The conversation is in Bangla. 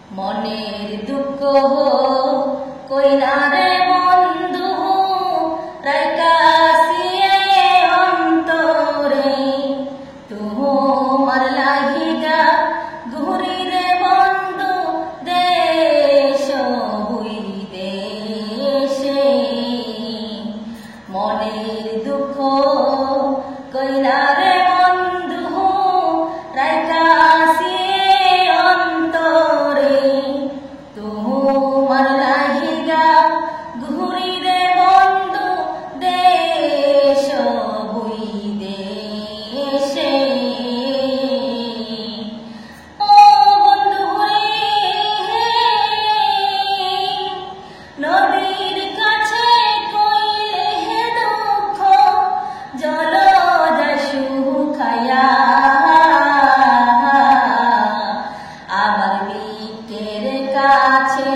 মনের দুঃখ কইরা রে বন্ধু রাইকাছিয়ে অন্তরে তোমার লাগিগা ঘুরি রে বন্ধু দেশ বিদেশে মনের দুঃখ কইরা রে বন্ধু রাইকাছিয়ে অন্তরে তোমার লাগিগা ঘুরি রে বন্ধু দেশ বিদেশে ও বন্ধু রে নদীর কাছে কইলে দুঃখ জলজ শুকায়া আমার বুকের কাছে